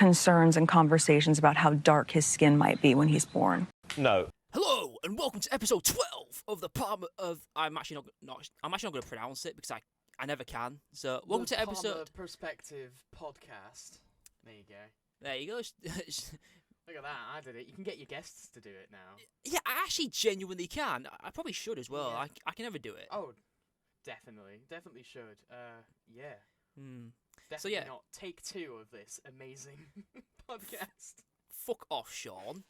concerns and conversations about how dark his skin might be when he's born. No. Hello and welcome to episode 12 of the Palmer of. I'm actually not going to pronounce it because I never can. So welcome to episode. Palmer Perspective podcast. There you go. There you go. Look at that, I did it. You can get your guests to do it now. Yeah, I actually genuinely can. I probably should as well. Yeah. I can never do it. Oh, definitely should. Yeah. Definitely So yeah, not take two of this amazing podcast. fuck off, Sean.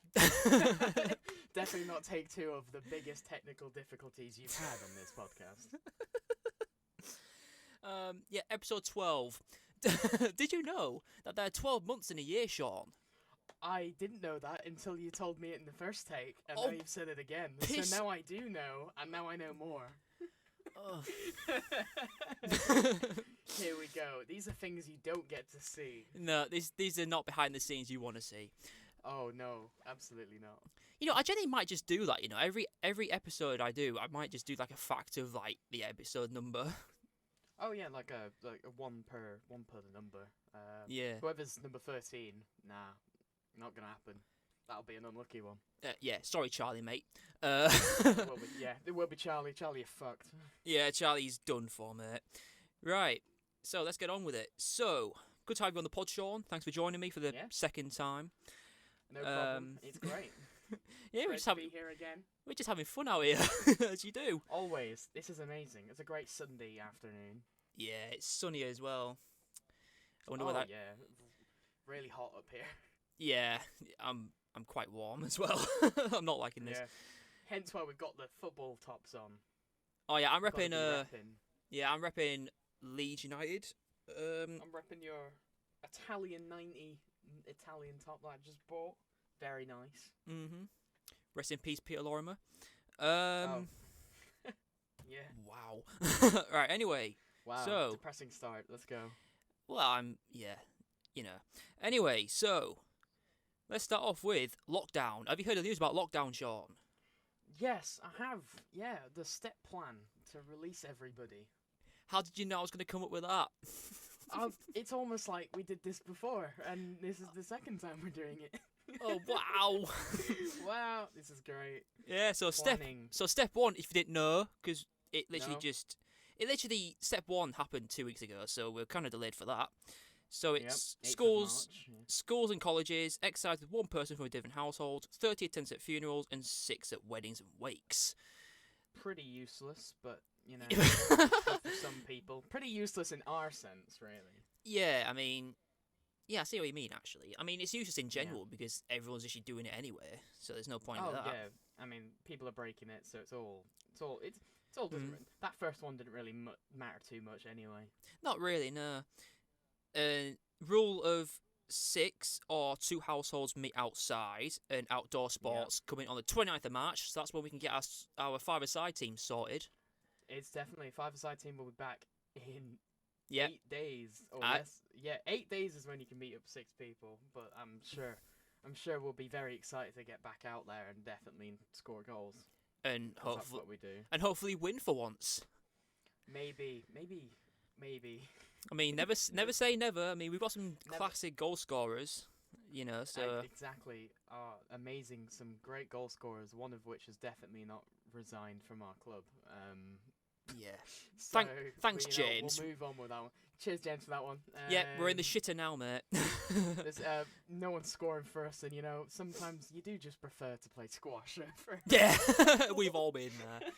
Definitely not take two of the biggest technical difficulties you've had on this podcast. Yeah, episode 12. Did you know that there are 12 months in a year, Sean? I didn't know that until you told me it in the first take, and Oh, now you've said it again. piss. So now I do know, and now I know more. Here we go. These are things you don't get to see. No, these are not behind the scenes you want to see. Oh no, absolutely not. You know, I generally might just do that. You know, every episode I do, I might just do like a fact of like the episode number. Oh yeah, like a one per the number. Yeah. Whoever's number 13, nah, not gonna happen. That'll be an unlucky one. Yeah, sorry, Charlie, mate. It will be Charlie. Charlie, you're fucked. Yeah, Charlie's done for, mate. Right, so let's get on with it. So, good to have you on the pod, Sean. Thanks for joining me for the second time. No problem. It's great. Yeah, Great to be here again. we're just having fun out here, as you do. Always. This is amazing. It's a great Sunday afternoon. Yeah, it's sunny as well. I wonder whether. Yeah, really hot up here. Yeah, I'm quite warm as well. I'm not liking this. Yeah. Hence why we've got the football tops on. Oh yeah, I'm Gotta repping. be repping. Yeah, I'm repping Leeds United. I'm repping your Italian 90 Italian top that I just bought. Very nice. Mhm. Rest in peace, Peter Lorimer. Yeah. Wow. Right. Anyway. Wow. So. Depressing start. Let's go. Well, you know. Anyway, so let's start off with lockdown. Have you heard of the news about lockdown, Sean? Yes, I have. Yeah, the step plan to release everybody. How did you know I was going to come up with that? It's almost like we did this before, and this is the second time we're doing it. Oh wow! Wow, this is great. Yeah. So Planning. step one, if you didn't know, because it literally No. step one happened 2 weeks ago, so we're kind of delayed for that. So it's 8th of schools, March, yeah. schools and colleges exercise with one person from a different household, 30 attendance at funerals, and 6 at weddings and wakes. Pretty useless, but you know, for some people, pretty useless in our sense, really. Yeah, I mean, yeah, I see what you mean. Actually, I mean it's useless in general because everyone's actually doing it anyway, so there's no point in that. Yeah. I mean, people are breaking it, so it's all doesn't. That first one didn't really matter too much anyway. Not really, no. Rule of 6 or 2 households meet outside and outdoor sports coming on the 29th of March. So that's when we can get our 5-a-side team sorted. It's definitely 5-a-side team will be back in 8 8 days or less. Yeah, 8 days is when you can meet up 6 people. But I'm sure we'll be very excited to get back out there and definitely score goals. And That's what we do. hopefully win for once. Maybe. I mean, never say never. I mean, we've got some classic goal scorers, you know. So exactly, amazing, some great goal scorers. One of which has definitely not resigned from our club. yeah. So Thanks, James. We'll move on with that one. Cheers, James, for that one. Yeah, we're in the shitter now, mate. There's no one's scoring for us, and you know sometimes you do just prefer to play squash. Yeah, we've all been there.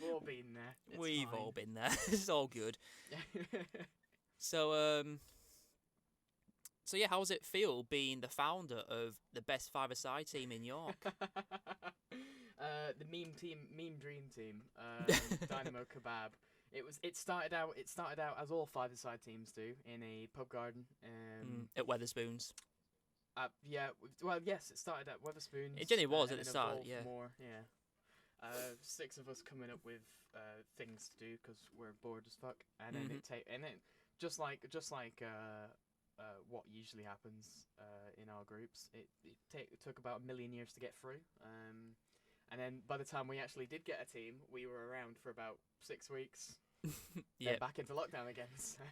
We've all been there. It's We've fine. all been there. It's all good. So yeah, how does it feel being the founder of the best 5-a-side team in York? The meme dream team, Dynamo Kebab. It started out as all 5-a-side teams do in a pub garden. At Weatherspoons. Yes, it started at Weatherspoons. It generally was and at the then start, evolved yeah. More, yeah. 6 of us coming up with things to do because we're bored as fuck, and then just like what usually happens in our groups, it took about 1 million years to get through. And then by the time we actually did get a team, we were around for about 6 weeks. Yeah. Back into lockdown again. So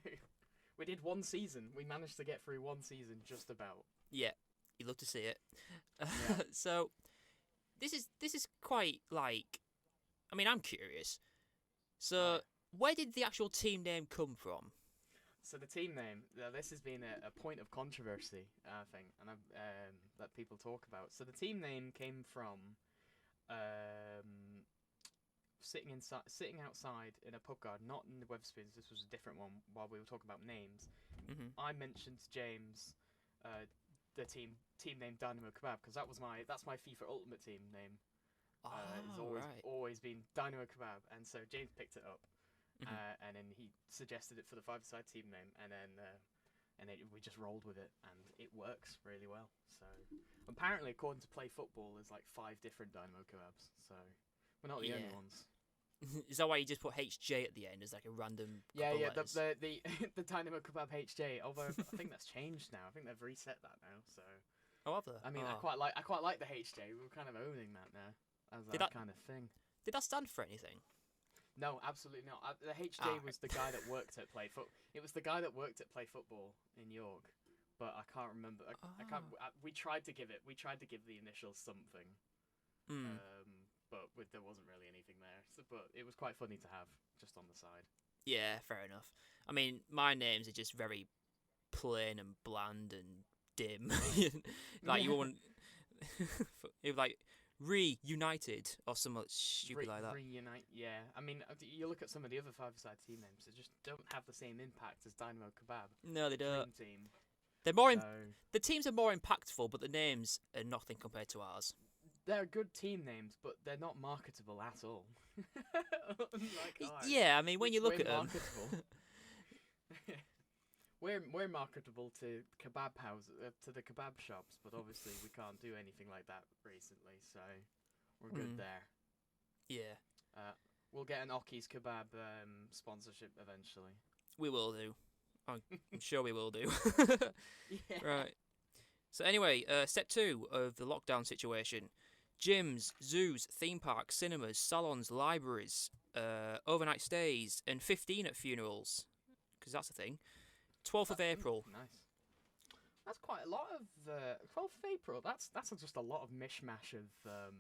We did one season. We managed to get through one season just about. Yeah, you'd love to see it. Yeah. So, this is quite like, I mean, I'm curious. So, Right. where did the actual team name come from? So the team name, this has been a point of controversy, I think, and that people talk about. So the team name came from sitting outside in a pub garden, not in the Wetherspoons. This was a different one. While we were talking about names, I mentioned to James the team name Dynamo Kebab because that's my FIFA Ultimate Team name. It's always been Dynamo Kebab, and so James picked it up. And then he suggested it for the five-side team name, and then we just rolled with it, and it works really well. So apparently, according to Play Football, there's like 5 different Dynamo Kebabs. So we're not the only ones. Is that why you just put HJ at the end as like a random? Yeah. Letters? The Dynamo Kebab Hj. Although I think that's changed now. I think they've reset that now. So. Oh, have they? I mean, I quite like the HJ. We're kind of owning that now as that kind of thing. Did that stand for anything? No, absolutely not. The HJ was the guy that worked at Play Football. It was the guy that worked at Play Football in York, but I can't remember. I can't. We tried to give the initials something, but there wasn't really anything there. So, but it was quite funny to have just on the side. Yeah, fair enough. I mean, my names are just very plain and bland and dim. Like you won't. It was like Reunited or something stupid like that. Reunite, yeah. I mean, you look at some of the other five-side team names; they just don't have the same impact as Dynamo Kebab. No, they don't. Dream Team. They're more. The teams are more impactful, but the names are nothing compared to ours. They're good team names, but they're not marketable at all. Like ours, yeah, I mean, when you look at them. We're marketable to kebab houses, to the kebab shops, but obviously we can't do anything like that recently, so we're good there. Yeah. We'll get an Oki's kebab sponsorship eventually. We will do. I'm sure we will do. Yeah. Right. So anyway, step 2 of the lockdown situation: gyms, zoos, theme parks, cinemas, salons, libraries, overnight stays, and 15 at funerals, because that's a thing. 12th of April. Nice. That's quite a lot of 12th of April. That's just a lot of mishmash of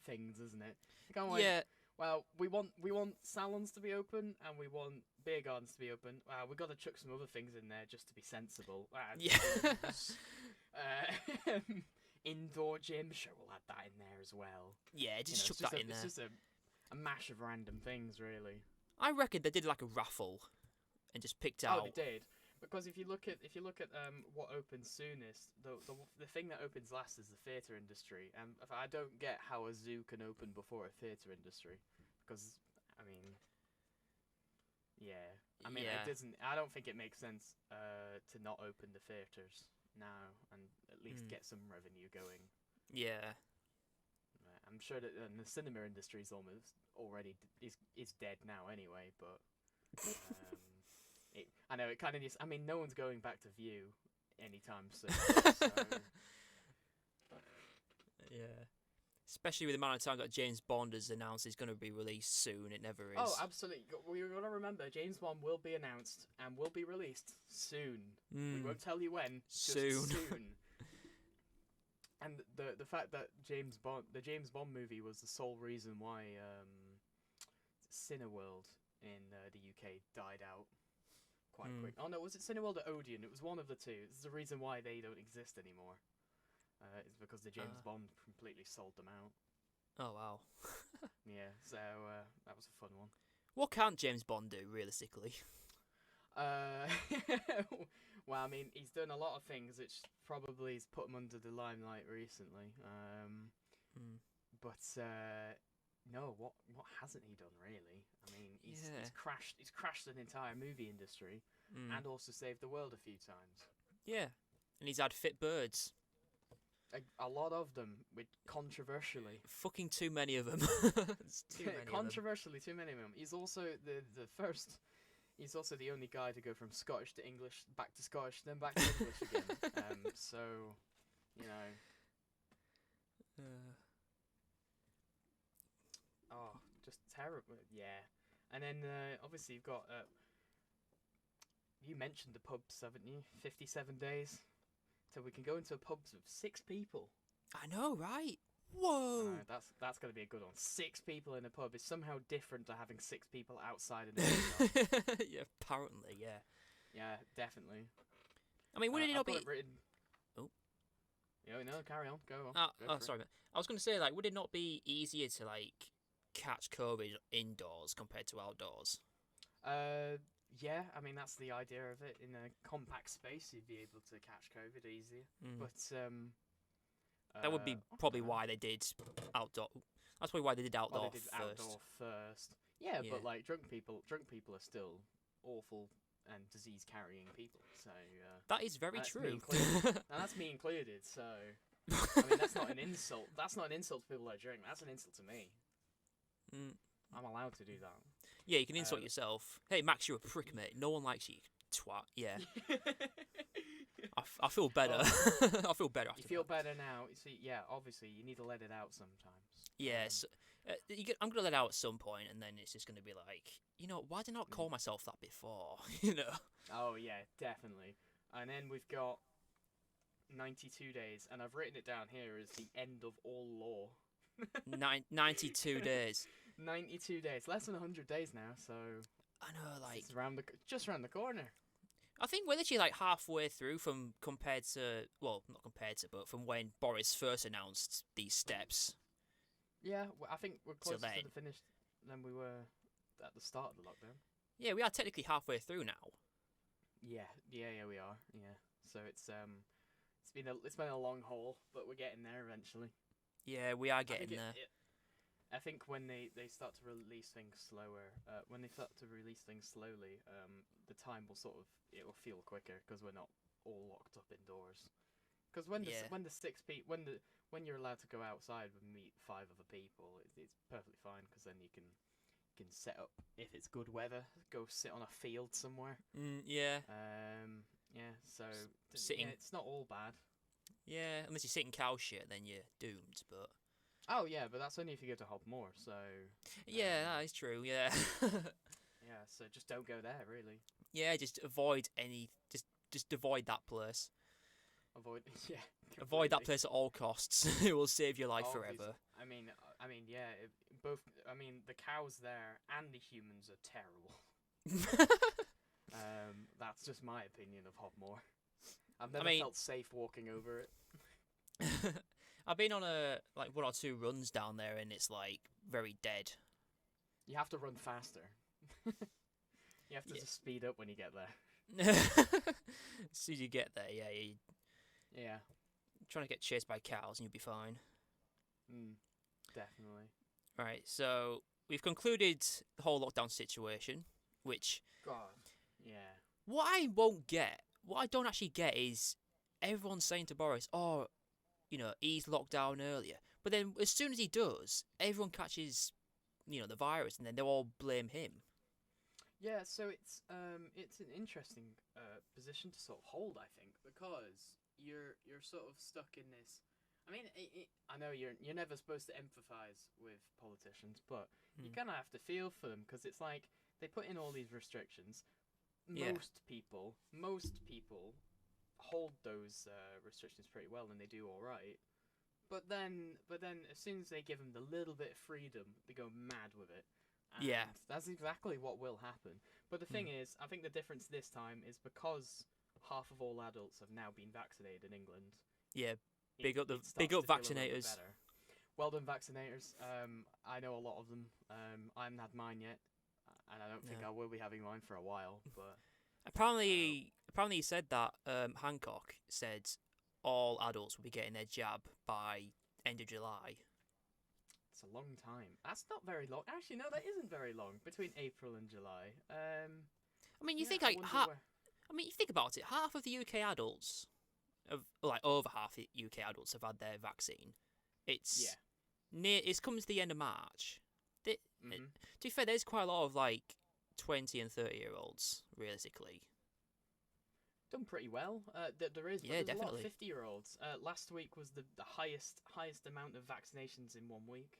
things, isn't it? Yeah. Well, we want salons to be open and we want beer gardens to be open. We've got to chuck some other things in there just to be sensible. Yeah. Indoor gym, sure, we'll add that in there as well. Yeah, just chuck that in there. It's just a mash of random things, really. I reckon they did like a raffle and just picked out. Oh, they did. Because if you look at what opens soonest, the thing that opens last is the theatre industry, and I don't get how a zoo can open before a theatre industry, because I mean, it doesn't. I don't think it makes sense to not open the theatres now and at least get some revenue going. Yeah. I'm sure that the cinema industry is almost already is dead now anyway, but. I know it kind of is. I mean, no one's going back to View anytime soon. So. Yeah. Especially with the amount of time that James Bond has announced he's going to be released soon. It never is. Oh, absolutely. We've got to remember, James Bond will be announced and will be released soon. We won't tell you when. Soon. And the fact that the James Bond movie was the sole reason why Cineworld in the UK died out quite quick. Oh no, was it Cineworld or Odeon? It was one of the two. This is the reason why they don't exist anymore. It's because the James Bond completely sold them out. Oh wow. Yeah, so that was a fun one. What can't James Bond do realistically? Well, I mean, he's done a lot of things which probably has put him under the limelight recently. But no, what hasn't he done really? I mean, he's crashed an entire movie industry and also saved the world a few times. Yeah, and he's had fit birds. A lot of them, controversially. Fucking too many of them. Controversially, too many of them. He's also the first. He's also the only guy to go from Scottish to English, back to Scottish, then back to English again. So, you know. Oh, just terrible. Yeah. And then obviously you've got you mentioned the pubs, haven't you? 57 days. So we can go into pubs with 6 people. I know, right? Whoa! That's going to be a good one. 6 people in a pub is somehow different to having 6 people outside in a pub. Yeah, apparently, yeah. Yeah, definitely. I mean, would it not be... Oh. No, carry on. Go on. Sorry, mate. I was going to say, like, would it not be easier to, like, catch COVID indoors compared to outdoors? Yeah, I mean, that's the idea of it. In a compact space, you'd be able to catch COVID easier. But, that would be probably why they did outdoor. That's probably why they did outdoor they did first. Outdoor first. Yeah, but, like, drunk people are still awful and disease-carrying people, so... that is very true. And that's me included, so... I mean, that's not an insult. That's not an insult to people that drink. That's an insult to me. I'm allowed to do that. Yeah, you can insult yourself. Hey, Max, you're a prick, mate. No one likes you, twat. Yeah. I feel better. I feel better after You feel that. better now. You see, yeah, obviously, you need to let it out sometimes. Yes. I'm going to let it out at some point, and then it's just going to be like, you know, why did I not call myself that before? You know? Oh, yeah, definitely. And then we've got 92 days, and I've written it down here as the end of all law. 92 days. 92 days. Less than 100 days now, so... I know, like... It's just around the corner. I think we're literally like halfway through from compared to... Well, not compared to, but from when Boris first announced these steps. Yeah, I think we're closer then. to the finish than we were at the start of the lockdown. Yeah, we are technically halfway through now. Yeah, we are. Yeah, so it's been a long haul, but we're getting there eventually. Yeah, we are getting there. I think when they start to release things slowly, the time will it will feel quicker because we're not all locked up indoors. Because when you're allowed to go outside and meet 5 other people, it's perfectly fine because then you can set up if it's good weather, go sit on a field somewhere. Yeah. So sitting. It's not all bad. Yeah, unless you sit in cow shit, then you're doomed. But oh yeah, but that's only if you go to Hobmore. So yeah, that is true. Yeah. Yeah, so just don't go there, really. Yeah, just avoid just avoid that place. Avoid that place at all costs. It will save your life forever. I mean, yeah. The cows there and the humans are terrible. That's just my opinion of Hobmore. I've never felt safe walking over it. I've been on one or 2 runs down there, and it's like very dead. You have to run faster. You have to just speed up when you get there. As soon as you get there, yeah. Yeah. Trying to get chased by cows, and you'll be fine. Definitely. Right, so we've concluded the whole lockdown situation, which... God, yeah. What I don't actually get is everyone's saying to Boris, oh, you know, ease lockdown earlier. But then as soon as he does, everyone catches, you know, the virus, and then they'll all blame him. Yeah, so it's an interesting position to sort of hold, I think, because you're sort of stuck in this. I mean, I know you're never supposed to empathise with politicians, but you kind of have to feel for them because it's like they put in all these restrictions. Most people hold those restrictions pretty well, and they do all right. But then, as soon as they give them the little bit of freedom, they go mad with it. And that's exactly what will happen. But the thing is, I think the difference this time is because half of all adults have now been vaccinated in England. Yeah, big up vaccinators. Well done, vaccinators. I know a lot of them. I haven't had mine yet, and I don't think I will be having mine for a while. But apparently he said that Hancock said all adults will be getting their jab by end of July. It's a long time. That's not very long. Actually, no, that isn't very long. Between April and July. I mean, you think you think about it. Half of the UK adults, over half the UK adults have had their vaccine. It's coming to the end of March. To be fair, there's quite a lot of 20 and 30-year-olds realistically. Done pretty well. There is, but yeah, there's definitely. a lot of 50-year-olds. Last week was the highest amount of vaccinations in 1 week.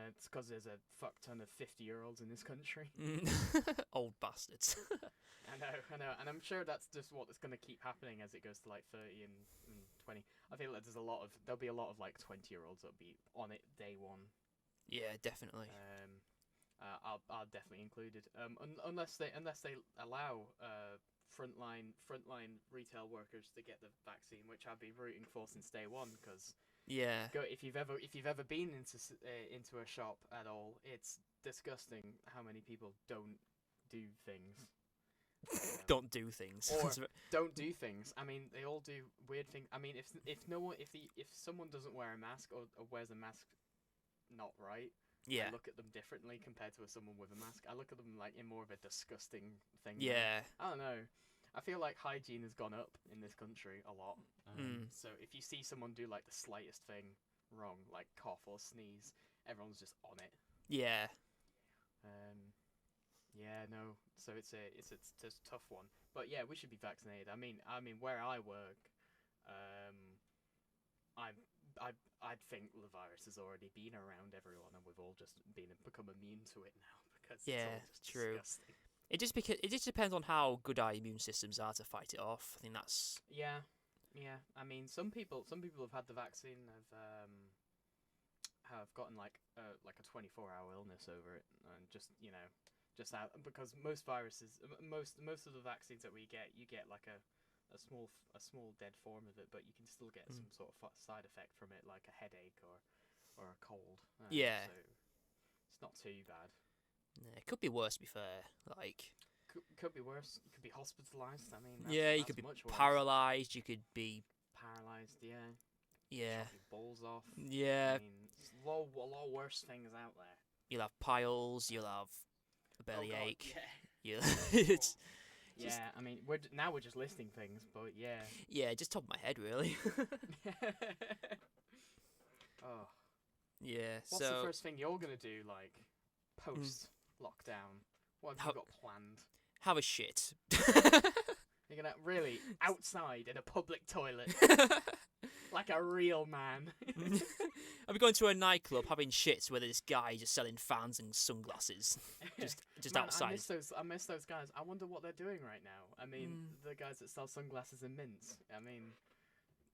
It's because there's a fuck ton of 50-year-olds in this country. Old bastards. I know, and I'm sure that's just what's going to keep happening as it goes to like 30 and 20. I feel like there'll be a lot of like 20-year-olds that'll be on it day one. Yeah, definitely. I'll definitely included. Unless they allow frontline retail workers to get the vaccine, which I've been rooting for since day one. Because if you've ever been into a shop at all, it's disgusting how many people don't do things. Don't do things. Or don't do things. I mean, they all do weird things. I mean, if someone doesn't wear a mask or wears a mask not right, I look at them differently compared to someone with a mask. I look at them like in more of a disgusting thing. Yeah. I don't know. I feel like hygiene has gone up in this country a lot. So if you see someone do like the slightest thing wrong, like cough or sneeze, everyone's just on it. Yeah. No. So it's a tough one. But yeah, we should be vaccinated. I mean, where I work, I'd think the virus has already been around everyone, and we've all just become immune to it now because it's all just disgusting. It just depends on how good our immune systems are to fight it off. I think that's yeah. I mean, some people have had the vaccine have gotten like a 24-hour illness over it, and just out because most viruses, most of the vaccines that we get, you get like a small dead form of it, but you can still get some sort of side effect from it, like a headache or a cold. So it's not too bad. It could be worse, to be fair. Like, could be worse. You could be hospitalized. I mean, you could be paralyzed. You could be paralyzed. Yeah. Chop your balls off. Yeah. I mean, there's a lot worse things out there. You'll have piles. You'll have a bellyache. Yeah. It's I mean, we're just listing things, but yeah. Yeah, just top of my head, really. Oh. Yeah. What's the first thing you're gonna do, like, post lockdown? What have you got planned? Have a shit. You're gonna really outside in a public toilet, like a real man. I'll be going to a nightclub having shits where there's this guy just selling fans and sunglasses, just Man, outside. I miss those guys. I wonder what they're doing right now. I mean, the guys that sell sunglasses and mints. I mean,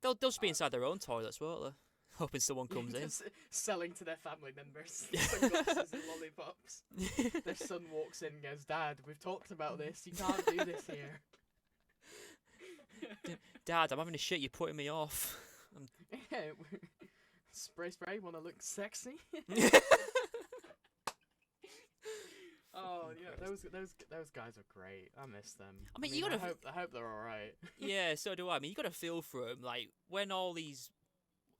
they'll just be inside their own toilets, won't they? Hoping someone comes in. Selling to their family members sunglasses and lollipops. Their son walks in and goes, "Dad, we've talked about this. You can't do this here." Dad, I'm having a shit. You're putting me off. Spray, want to look sexy? Oh yeah, those guys are great. I miss them. I mean, you gotta. I hope they're all right. Yeah, so do I. I mean, you gotta feel for them. Like when all these,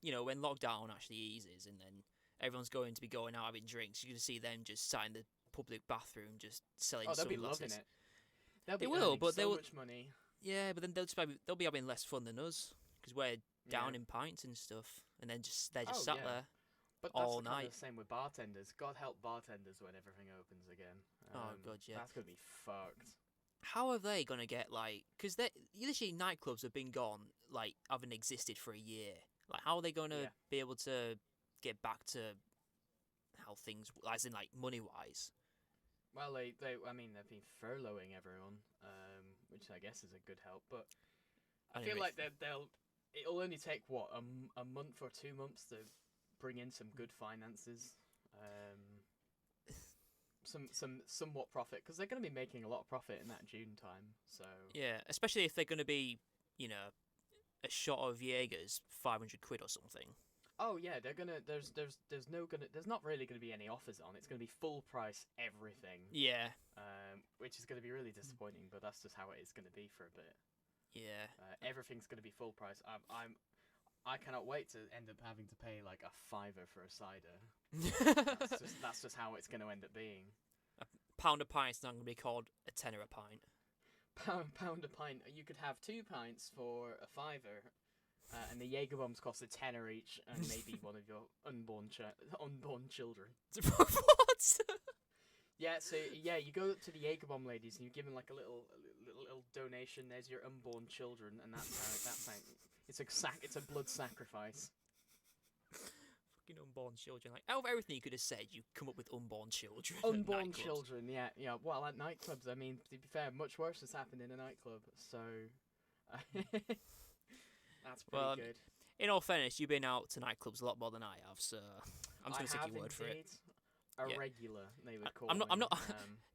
when lockdown actually eases, and then everyone's going to be going out having drinks, you can see them just sat in the public bathroom, just selling. Oh, they'll be sunglasses. loving it. They will, but so much money. Yeah, but then they'll be having less fun than us because we're down in pints and stuff, and then they're just sat there. But all that's night. The same with bartenders. God help bartenders when everything opens again. Oh god, yeah. That's gonna be fucked. How are they gonna get because literally nightclubs have been gone, like haven't existed for a year. Like how are they gonna be able to get back to how things, as in like money wise? Well, they've been furloughing everyone, which I guess is a good help. But I feel like it'll only take a month or 2 months to bring in some good finances, somewhat profit, because they're going to be making a lot of profit in that June time. So yeah, especially if they're going to be, a shot of Jaegers, 500 quid or something. Oh yeah, they're gonna. There's not really gonna be any offers on. It's gonna be full price everything. Yeah. Which is gonna be really disappointing, but that's just how it is gonna be for a bit. Yeah. Everything's gonna be full price. I cannot wait to end up having to pay like a £5 for a cider. That's just how it's gonna end up being. A pound a pint's not gonna be called a tenner a pint. Pound a pint. You could have 2 pints for a £5. And the Jaeger bombs cost a tenner each, and maybe one of your unborn children. What? Yeah, so you go up to the Jaeger bomb ladies and you give them like a little donation. There's your unborn children, and that's how it's a blood sacrifice. fucking unborn children. Like, out of everything you could have said, you come up with unborn children. at Unborn nightclubs. children, yeah. Well, at nightclubs, I mean, to be fair, much worse has happened in a nightclub, so that's pretty Well, good. In all fairness, you've been out to nightclubs a lot more than I have, so I'm just gonna take your word for it. Indeed. A Yeah. regular, they would call I'm not. I'm me. not.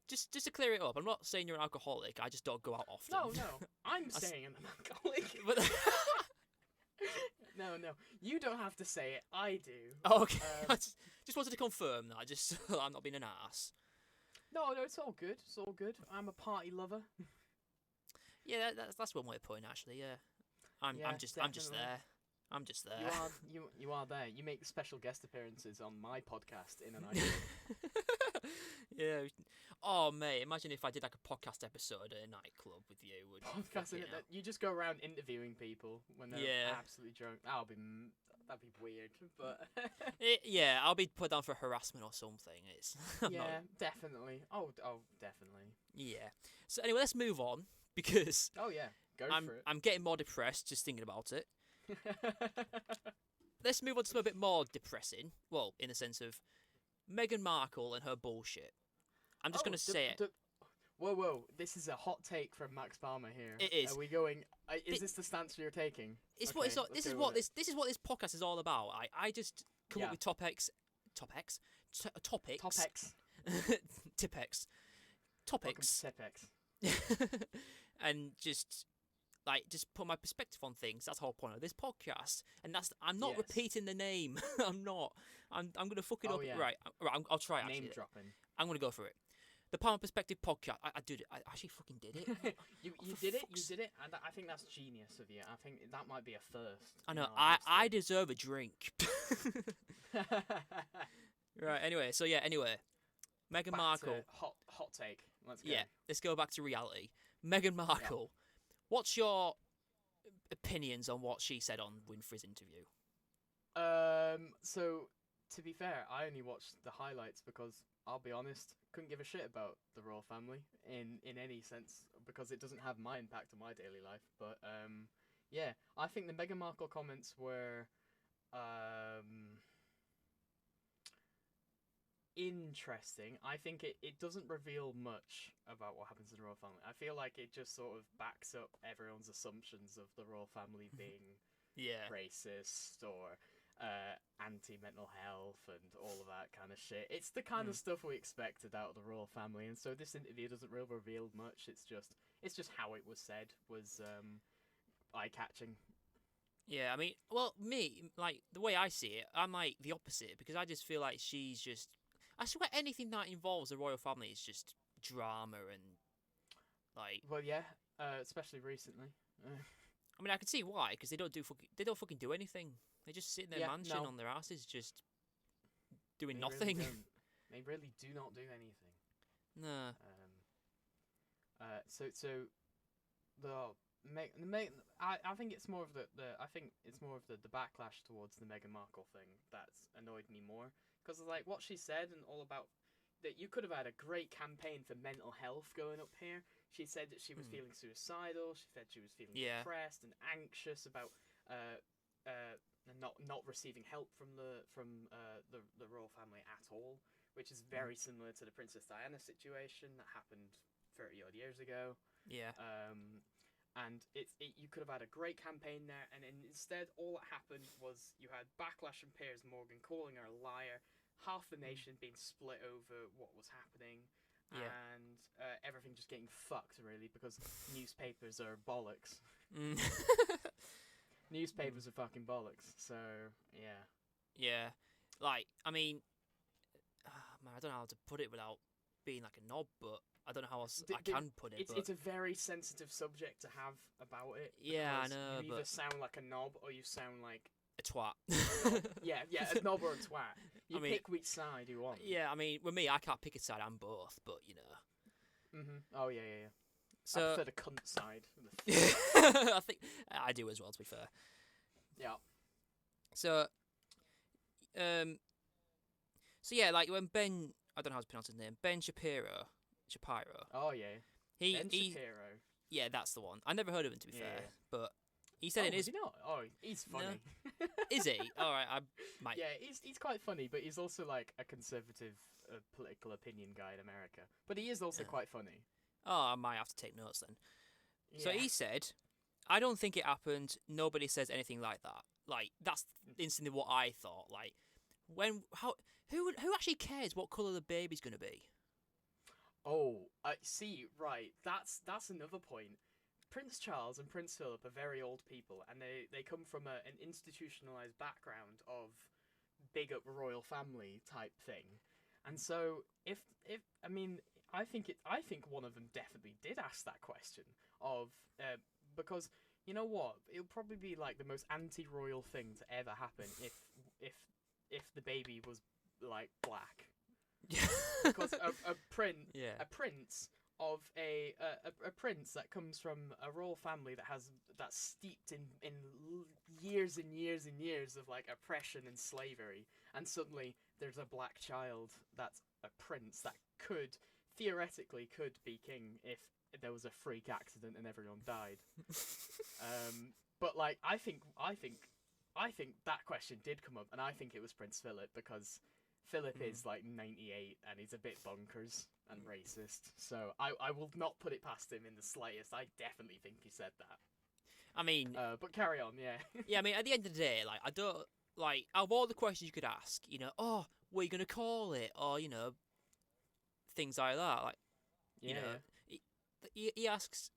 Just to clear it up, I'm not saying you're an alcoholic. I just don't go out often. No, I'm saying I'm an alcoholic. But No, you don't have to say it. I do. oh, okay. I just wanted to confirm that. Just so I'm not being an ass. No, it's all good. It's all good. I'm a party lover. Yeah, that's one way of putting it, actually. Yeah, I'm just definitely. there. I'm just there. You are there. You make special guest appearances on my podcast in a nightclub. Yeah. Oh, mate, imagine if I did like a podcast episode at a nightclub with you. Podcast in it that you just go around interviewing people when they're absolutely drunk. That'd be weird, but yeah, I'll be put down for harassment or something. It's definitely. Oh, definitely. Yeah. So anyway, let's move on because go for it. I'm getting more depressed just thinking about it. Let's move on to something a bit more depressing. Well, in the sense of Meghan Markle and her bullshit. I'm just going to say it. Whoa! This is a hot take from Max Palmer here. It is. Are we going? Is this the stance you're taking? This Okay, is what this podcast is all about. I just come up with topics, Topex. topics, and just put my perspective on things. That's the whole point of this podcast. And I'm not repeating the name. I'm not. I'm gonna fuck it up. Yeah. Right. I'll try. Actually, Name dropping. I'm gonna go for it. The Palmer Perspective podcast. I did it. I actually fucking did it. You did it. You did it, and I think that's genius of you. I think that might be a first. I know. I deserve a drink. Right. Anyway. So yeah. Anyway, Meghan Markle. Hot take. Let's go. Yeah. Let's go back to reality. Meghan Markle. Yeah. What's your opinions on what she said on Winfrey's interview? So to be fair, I only watched the highlights because I'll be honest, couldn't give a shit about the royal family in any sense because it doesn't have my impact on my daily life. But yeah, I think the Meghan Markle comments were interesting. I think it doesn't reveal much about what happens in the royal family. I feel like it just sort of backs up everyone's assumptions of the royal family being racist or anti-mental health and all of that kind of shit. It's the kind of stuff we expected out of the royal family, and so this interview doesn't really reveal much. It's just how it was said was eye-catching. Yeah, I mean, well, me, like, the way I see it, I'm like the opposite, because I just feel like she's just... I swear anything that involves the royal family is just drama and, like... Well, yeah, especially recently. I mean, I can see why, because they don't fucking do anything. They just sit in their mansion on their asses, just doing nothing. They really do not do anything. No. So I think it's more of the backlash towards the Meghan Markle thing that's annoyed me more, because like what she said and all about that you could have had a great campaign for mental health going up here. She said that she was feeling suicidal. She said she was feeling depressed and anxious about not receiving help from the royal family at all, which is very similar to the Princess Diana situation that happened 30 odd years ago. Yeah. And you could have had a great campaign there, and instead all that happened was you had backlash from Piers Morgan calling her a liar, half the nation being split over what was happening, and everything just getting fucked, really, because newspapers are bollocks. Newspapers are fucking bollocks, so, yeah. Yeah. Like, I mean, man, I don't know how to put it without being like a knob, but I don't know how else I can put it. It's a very sensitive subject to have about it. Yeah, I know. You either sound like a knob or you sound like a twat. Yeah, a knob or a twat. You pick which side you want. Yeah, I mean, with me, I can't pick a side. I'm both, but you know. Oh yeah. So I prefer the cunt side. I think I do as well, to be fair. Yeah. So yeah, like when Ben, I don't know how to pronounce his name, Ben Shapiro. Oh yeah. Ben Shapiro. Yeah, that's the one. I never heard of him, to be fair, but He said in is his. he not? Oh, he's funny. Is he? All right, I might. Yeah, he's quite funny, but he's also like a conservative political opinion guy in America. But he is also quite funny. Oh, I might have to take notes then. Yeah. So he said, "I don't think it happened. Nobody says anything like that." Like that's instantly what I thought. Like who actually cares what colour the baby's gonna be? Oh, I see. Right, that's another point. Prince Charles and Prince Philip are very old people, and they come from an institutionalized background of big up royal family type thing, and so if I mean I think one of them definitely did ask that question of because you know what, it'll probably be like the most anti-royal thing to ever happen if the baby was like black. Because a prince of a prince that comes from a royal family that's steeped in years and years and years of like oppression and slavery, and suddenly there's a black child that's a prince that theoretically could be king if there was a freak accident and everyone died. But like I think that question did come up, and I think it was Prince Philip, because Philip is like 98 and he's a bit bonkers and racist, so I will not put it past him in the slightest. I definitely think he said that. I mean, but carry on, yeah. yeah. I mean, at the end of the day, like I don't like out of all the questions you could ask, oh, what are you gonna call it, or things like that. Like, he asks,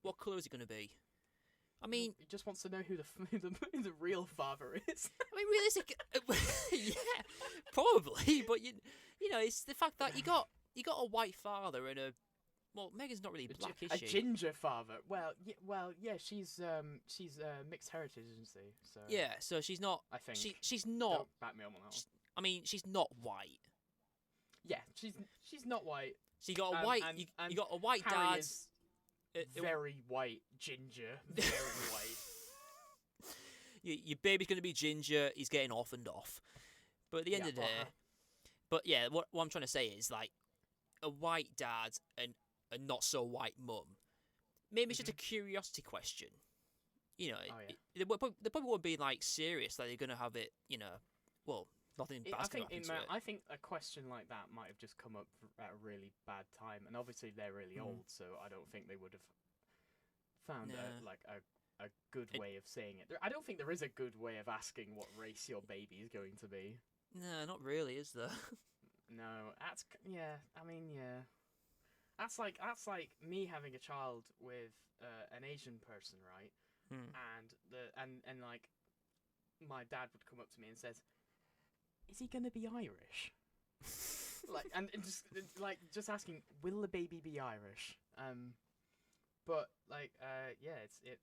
what colour is it gonna be? I mean, he just wants to know who the real father is. I mean, realistic, yeah, probably. But it's the fact that you got a white father and Meghan's not really black, is she? A ginger father. Well, yeah. She's mixed heritage, isn't she? So yeah, so she's not. I think she's not. Don't back me up on that one. I mean, she's not white. Yeah, she's not white. So you got a white. You got a white Harry dad. Is very white, ginger, very white. Your baby's gonna be ginger. He's getting orphaned off. But at the end of the day, but yeah, what I'm trying to say is like a white dad and a not so white mum. Maybe it's just a curiosity question. They probably won't be like serious. Like they're gonna have it. Well, nothing bad's gonna happen to it. I think a question like that might have just come up at a really bad time, and obviously they're really old, so I don't think they would have found a good way of saying it. I don't think there is a good way of asking what race your baby is going to be. No, not really, is there? No, that's I mean, yeah. That's like me having a child with an Asian person, right? And like my dad would come up to me and says, "Is he gonna be Irish?" and just asking, "Will the baby be Irish?" But like I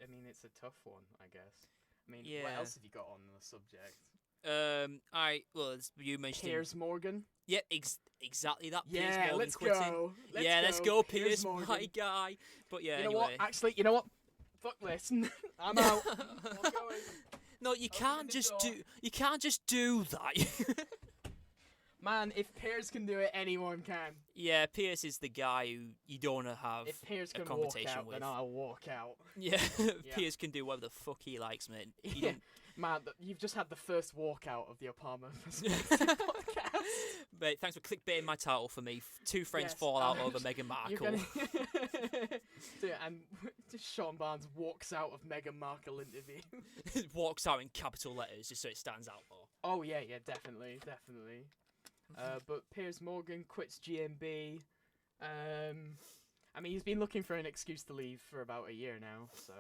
mean, it's a tough one, I guess. I mean, what else have you got on the subject? You mentioned Piers Morgan. Yeah, exactly that. Yeah, Piers Morgan let's quitting. go. Let's go, Piers, Morgan. my guy. But yeah, you know anyway. what? Actually, you know what? Fuck this. I'm out. I'm going. No, you can't just do that. Man, if Piers can do it, anyone can. Yeah, Piers is the guy who you don't want to have if Piers a can conversation walk out, with. then I'll walk out. Yeah, Yeah. Piers can do whatever the fuck he likes, man. Yeah. Man, you've just had the first walkout of the Obama podcast. Mate, thanks for clickbaiting my title for me. Two friends Yes, fall out over Meghan Markle. And Sjon Barnes walks out of Meghan Markle interview. Walks out in capital letters just so it stands out more. Oh yeah, definitely. But Piers Morgan quits GMB. I mean, he's been looking for an excuse to leave for about a year now, so.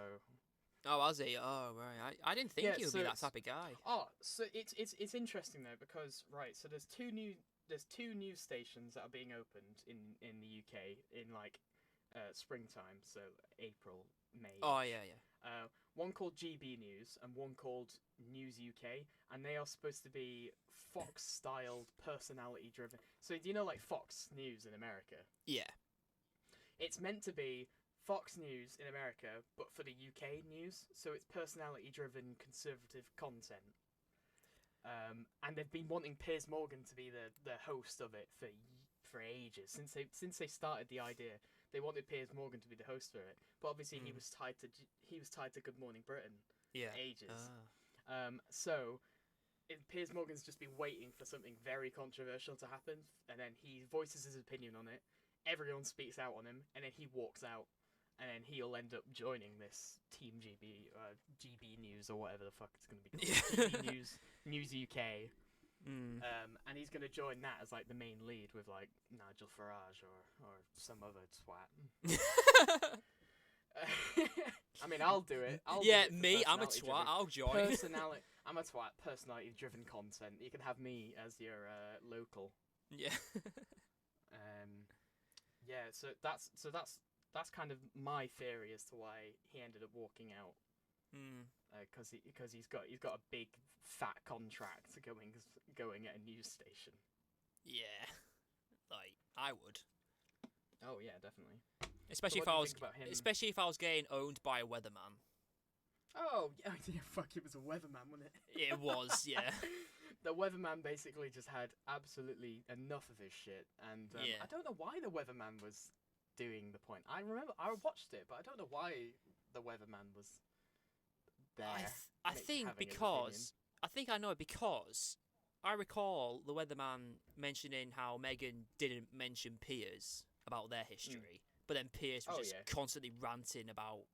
Oh, has he? Oh, right. I didn't think he would be that type of guy. Oh, so it's interesting though, because so there's two news stations that are being opened in the UK in like springtime, so April, May. Oh yeah. One called GB News and one called News UK, and they are supposed to be Fox-styled, personality-driven. So do you know like Fox News in America? Yeah. It's meant to be Fox News in America, but for the UK news, so it's personality-driven, conservative content. And they've been wanting Piers Morgan to be the host of it for ages, since they started the idea. They wanted Piers Morgan to be the host for it, but obviously he was tied to Good Morning Britain, Yeah. for ages. So Piers Morgan's just been waiting for something very controversial to happen, and then he voices his opinion on it. Everyone speaks out on him, and then he walks out, and then he'll end up joining this Team GB, GB News or whatever the fuck it's going to be called. GB News, News UK. And he's going to join that as like the main lead with like Nigel Farage or some other twat. I mean, I'll do it. I'm a twat. I'll join. I'm a twat. Personality-driven content. You can have me as your local. Yeah. Yeah. So that's kind of my theory as to why he ended up walking out. Because he's got a big fat contract going at a news station. Yeah. Like I would. Oh yeah, definitely. Especially if I was getting owned by a weatherman. Oh yeah, fuck! It was a weatherman, wasn't it? It was, yeah. The weatherman basically just had absolutely enough of his shit, and I don't know why the weatherman was doing the point. I remember I watched it, but I don't know why the weatherman was there. I think I know because I recall the weatherman mentioning how Meghan didn't mention Piers about their history. But then Piers was constantly ranting about.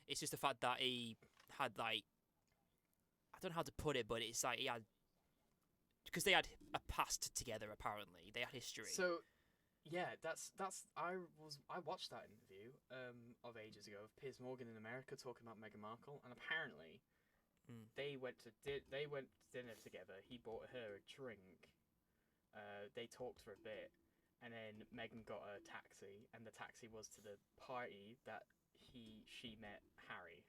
It's just the fact that he had like, I don't know how to put it, but it's like he had, because they had a past together. Apparently, they had history. So, yeah, I watched that interview of ages ago of Piers Morgan in America talking about Meghan Markle, and apparently they went to dinner together. He bought her a drink. They talked for a bit. And then Meghan got a taxi, and the taxi was to the party that she met Harry.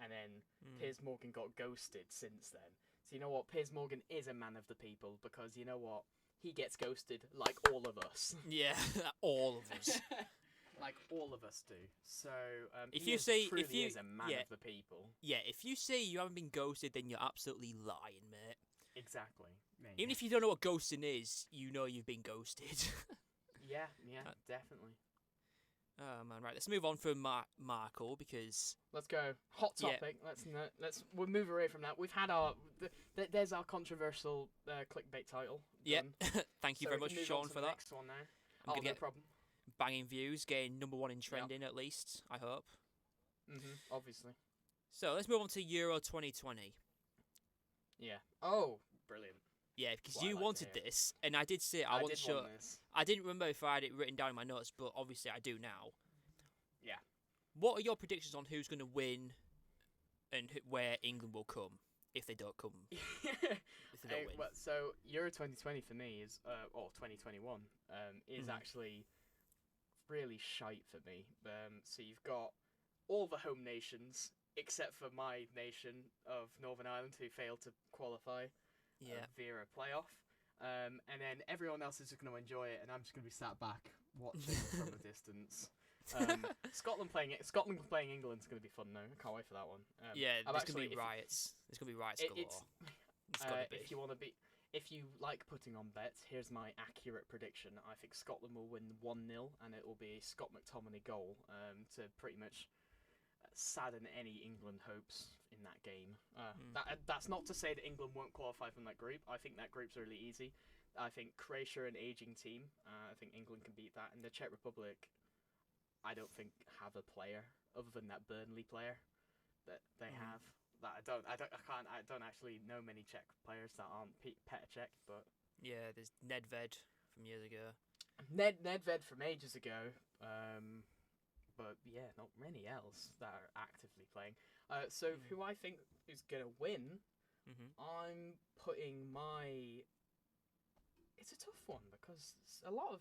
And then Piers Morgan got ghosted since then. So you know what? Piers Morgan is a man of the people, because you know what? He gets ghosted like all of us. Yeah, all of us. Like all of us do. So if he you say is a man of the people. Yeah, if you say you haven't been ghosted, then you're absolutely lying, mate. Exactly. Even if you don't know what ghosting is, you know you've been ghosted. Yeah, definitely. Oh man, right. Let's move on from Markle, because let's go hot topic. Yeah. We'll move away from that. We've had there's our controversial clickbait title. Yeah. Thank you very much, Sjon, for that. Next one now. No problem. Banging views, getting #1 in trending at least. I hope. Obviously. So let's move on to Euro 2020. Yeah. Oh, brilliant. Yeah, because you wanted this, and I did say I wasn't sure. I didn't remember if I had it written down in my notes, but obviously I do now. Yeah. What are your predictions on who's going to win, and where England will come if they don't come? If they don't win. Well, so Euro 2020 for me is, or 2021, is actually really shite for me. So you've got all the home nations except for my nation of Northern Ireland, who failed to qualify. Via a playoff, and then everyone else is just going to enjoy it, and I'm just going to be sat back watching from a distance. Scotland playing England is going to be fun though. I can't wait for that one. There's going to be riots. There's going to be riots galore. If you like putting on bets, here's my accurate prediction. I think Scotland will win 1-0, and it will be a Scott McTominay goal to pretty much sadden any England hopes in that game. That's not to say that England won't qualify from that group. I think that group's really easy. I think Croatia, an aging team, I think England can beat that. And the Czech Republic, I don't think have a player other than that Burnley player that they have. That I don't actually know many Czech players that aren't Petr Cech, but yeah, there's Nedved from years ago. Nedved from ages ago. But yeah, not many else that are actively playing. So who I think is going to win, I'm putting my... It's a tough one, because there's a lot of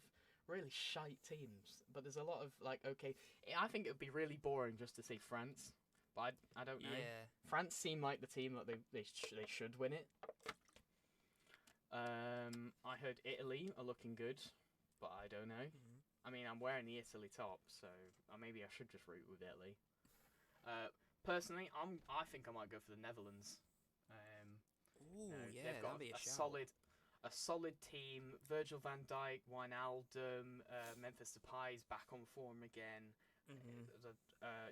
really shite teams. But there's a lot of, like, okay... I think it would be really boring just to say France. But I don't know. Yeah. France seem like the team that they should win it. I heard Italy are looking good, but I don't know. I mean, I'm wearing the Italy top, so maybe I should just root with Italy. Personally, I think I might go for the Netherlands. They've got that'd be a solid team. Virgil van Dijk, Wijnaldum, Memphis Depay is back on form again. There's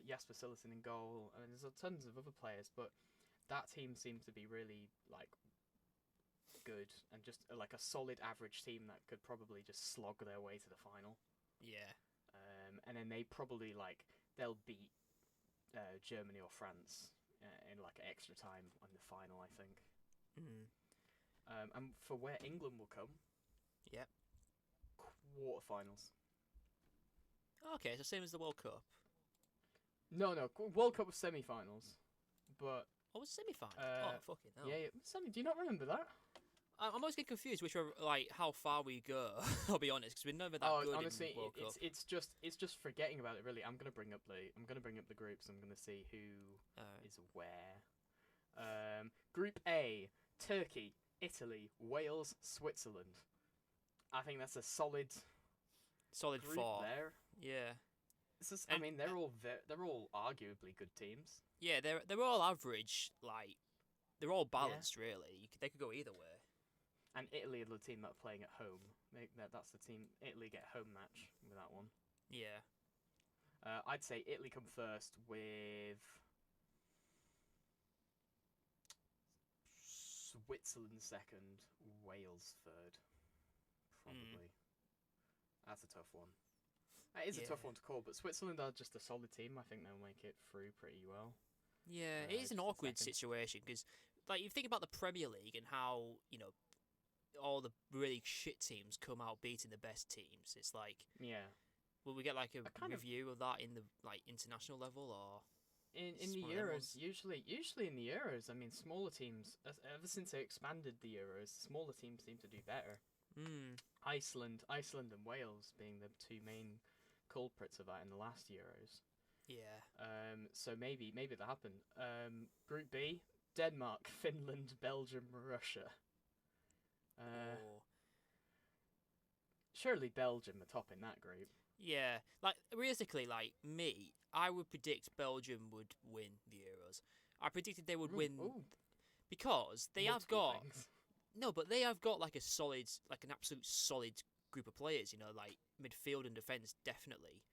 Jasper Cillessen in goal, and there's tons of other players, but that team seemed to be really like good and just like a solid average team that could probably just slog their way to the final. Yeah. And then they'll beat Germany or France in like extra time on the final, I think. And for where England will come, Yep. quarterfinals. Okay, so same as the World Cup. No, World Cup was semi-finals, but Oh, it was semi-final. Fucking hell. yeah, semi. Do you not remember that? I'm always getting confused which are like how far we go. I'll be honest, because we're never that good honestly, in World Cup. it's just forgetting about it. Really, I'm gonna bring up the groups. I'm gonna see who is where. Group A: Turkey, Italy, Wales, Switzerland. I think that's a solid group four. there. Yeah. I mean, they're all arguably good teams. Yeah, they're all average. Like, they're all balanced, really. They could go either way. And Italy are the team that are playing at home. That's the team. Italy get home match with that one. Yeah. I'd say Italy come first with Switzerland second, Wales third. Probably. That's a tough one. That is a tough one to call, but Switzerland are just a solid team. I think they'll make it through pretty well. Yeah, it is an awkward situation because, like, you think about the Premier League and how, all the really shit teams come out beating the best teams. It's like, will we get like a review of that in the like international level or in the Euros? Usually in the Euros, I mean, smaller teams. Ever since they expanded the Euros, smaller teams seem to do better. Iceland and Wales being the two main culprits of that in the last Euros. Yeah. So maybe that happened. Group B: Denmark, Finland, Belgium, Russia. Surely Belgium are top in that group. Yeah, like realistically, like me, I would predict Belgium would win the Euros. I predicted they would win because they have got but they have got like an absolute solid group of players. Like midfield and defence definitely.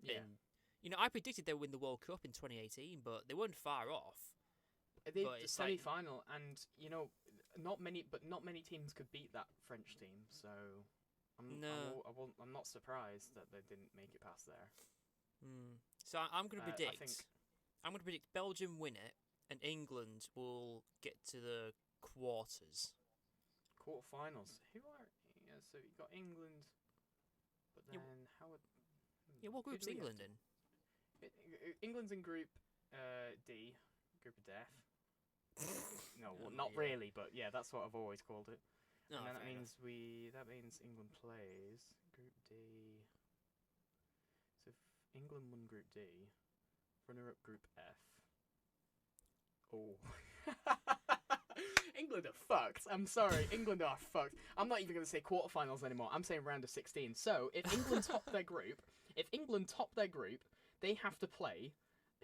Yeah. And, I predicted they would win the World Cup in 2018, but they weren't far off. They semi-final, and not many teams could beat that French team. So I'm not surprised that they didn't make it past there. So I'm going to predict. I'm going to predict Belgium win it, and England will get to the quarters. Quarterfinals. So you got England, but then how would? What group's England in? England's in Group D, Group of Death. Not really, but yeah, that's what I've always called it. And then that means England plays Group D. So if England won Group D, runner-up Group F. Oh. England are fucked. I'm sorry, England are fucked. I'm not even going to say quarterfinals anymore. I'm saying round of 16. So if England top their group, they have to play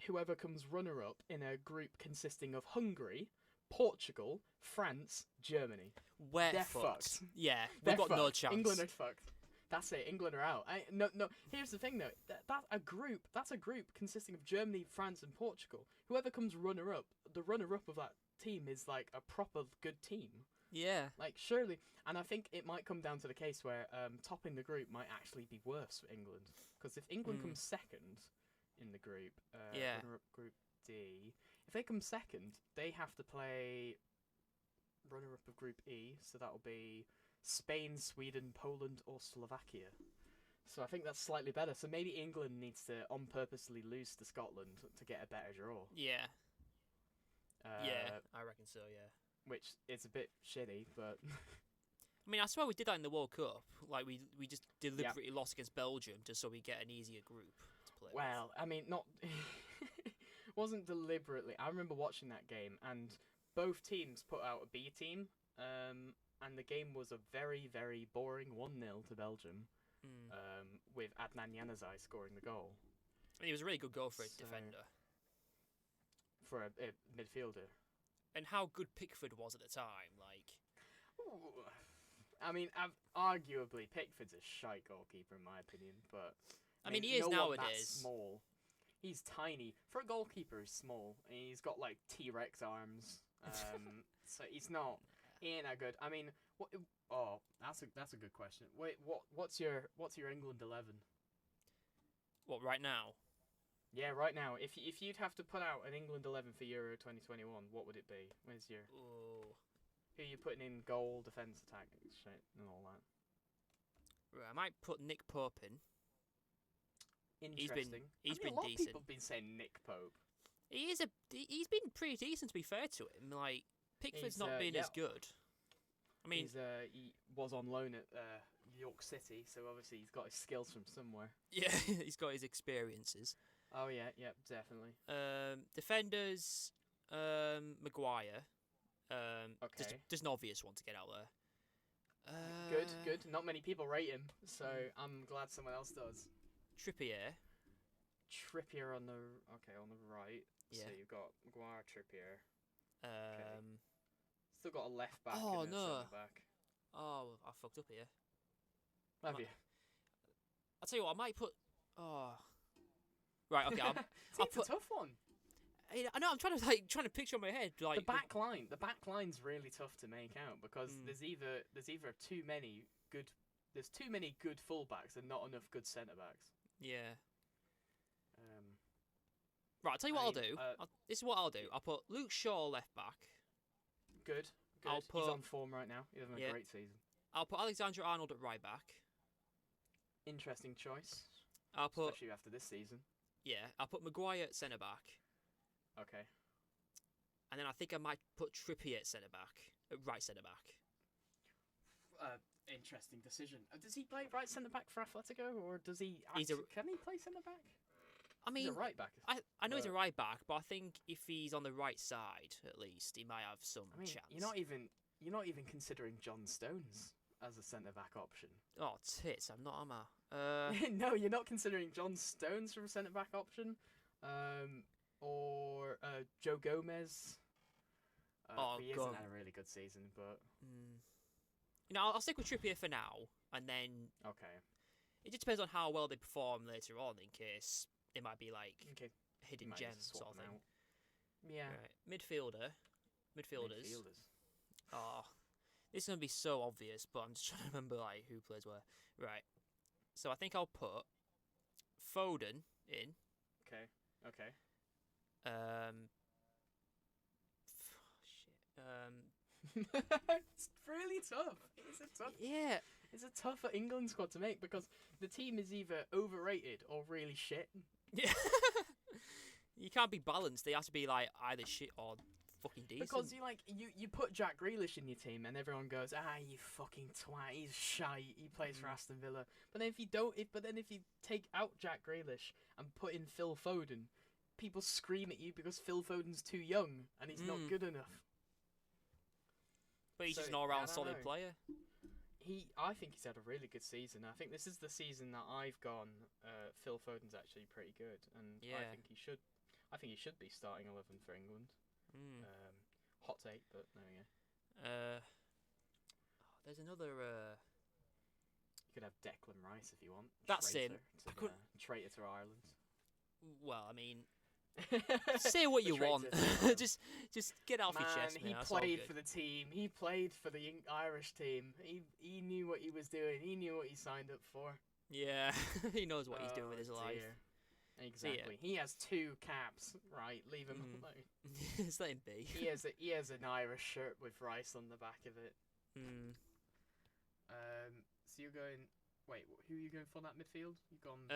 whoever comes runner-up in a group consisting of Hungary, Portugal, France, Germany. They're fucked. Yeah, we've got no chance. England are fucked. That's it. England are out. No. Here's the thing, though. That's a group consisting of Germany, France, and Portugal. Whoever comes runner-up, the runner-up of that team is like a proper good team. Yeah. Like surely, and I think it might come down to the case where topping the group might actually be worse for England, because if England comes second in the group, runner-up Group D, if they come second, they have to play runner-up of Group E, so that'll be Spain, Sweden, Poland, or Slovakia. So I think that's slightly better. So maybe England needs to on purposely lose to Scotland to get a better draw. Yeah. I reckon so, yeah. Which is a bit shitty, but... I mean, I swear we did that in the World Cup. Like, we just deliberately lost against Belgium just so we get an easier group to play with. I mean, not... wasn't deliberately. I remember watching that game, and both teams put out a B team, and the game was a very, very boring 1-0 to Belgium, with Adnan Januzaj scoring the goal. And he was a really good goal for a defender. For a midfielder. And how good Pickford was at the time, like... Ooh. I mean, arguably, Pickford's a shite goalkeeper in my opinion, but... I mean, he is no one nowadays. That's small. He's tiny for a goalkeeper. He's small. He's got like T-Rex arms. So he's not. He ain't that good. I mean, what? Oh, that's a good question. Wait, what's your England 11? What, right now? Yeah, right now. If you'd have to put out an England 11 for Euro 2021, what would it be? Where's your? Ooh. Who are you putting in goal, defense, attack, shit, and all that? Right, I might put Nick Pope in. Interesting. He's been a lot decent. of people have been saying Nick Pope. He's been pretty decent, to be fair to him. Like, Pickford's not been as good. I mean, he was on loan at York City, so obviously he's got his skills from somewhere. Yeah, he's got his experiences. Oh yeah, definitely. Defenders, Maguire. Okay. Just an obvious one to get out there. Good. Not many people rate him, so I'm glad someone else does. Trippier on the right. Yeah. So you've got Maguire, Trippier. Okay. Still got a left back Oh, and a no. centre back. Oh, I fucked up here. Have you? I'll tell you what, I might put. Oh. Right, okay. It's a tough one. I know. I'm trying to picture in my head like The back line's really tough to make out because there's either too many good fullbacks and not enough good centre backs. Yeah. Right, I'll tell you what I'll do. This is what I'll do. I'll put Luke Shaw left back. Good. He's on form right now. He's having a great season. I'll put Alexander Arnold at right back. Interesting choice. Especially after this season. Yeah, I'll put Maguire at centre back. Okay. And then I think I might put Trippier at centre back, right centre back. Interesting decision. Does he play right centre back for Atletico, or does he? Can he play centre back? I mean, he's a right back. I know he's a right back, but I think if he's on the right side, at least he might have some chance. You're not even considering John Stones as a centre back option. Oh tits! I'm not, am I? No, you're not considering John Stones for a centre back option. Or Joe Gomez. He hasn't had a really good season, but I'll stick with Trippier for now, and then it just depends on how well they perform later on. In case it might be like hidden gems sort of thing. Out. Yeah. Right. Midfielders. Oh, this is gonna be so obvious, but I'm just trying to remember like who players were. Right. So I think I'll put Foden in. Okay. It's really tough. It's a tough England squad to make because the team is either overrated or really shit. Yeah. You can't be balanced. They have to be like either shit or fucking decent. Because you put Jack Grealish in your team and everyone goes, you fucking twat, he's shite, he plays for Aston Villa. But then if you take out Jack Grealish and put in Phil Foden, people scream at you because Phil Foden's too young and he's not good enough. But he's just an all-round solid player. I think he's had a really good season. I think this is the season that I've gone. Phil Foden's actually pretty good, and I think he should. I think he should be starting 11 for England. Hot take, but there we go. There's another. You could have Declan Rice if you want. That's him. Traitor to Ireland. Well, I mean, say what you want. just get off your chest, man. He played for the team. He played for the Irish team. He knew what he was doing. He knew what he signed up for. Yeah, he knows what he's doing with his life. Exactly. He has 2 caps. Right, leave him alone. Just let him be. He has an Irish shirt with Rice on the back of it. So you're going. Wait, who are you going for that midfield? You've gone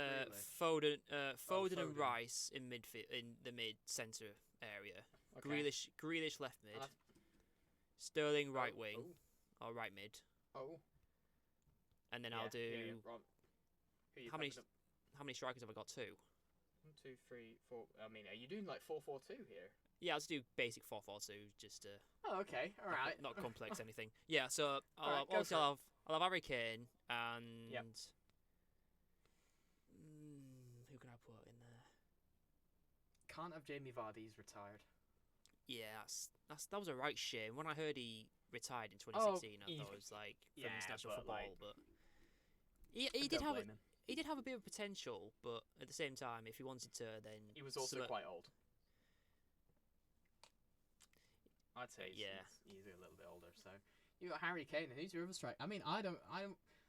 Foden and Rice in midfield, in the mid-centre area. Okay. Grealish left mid. Sterling right wing or right mid. And then I'll do. How many strikers have I got? 2. 1, 2, 3, 4. I mean, are you doing like 4-4-2 here? Yeah, I'll just do basic 4-4-2, just okay, all right. Not complex anything. Yeah, so I'll have Harry Kane and who can I put in there? Can't have Jamie Vardy. He's retired. Yeah, that was a right shame. When I heard he retired in 2016, I thought it was like from international football, but he he did have a bit of potential, but at the same time, if he wanted to, then He was also quite old. I'd say he's a little bit older. So you got Harry Kane. Who's your other striker? I mean, I don't.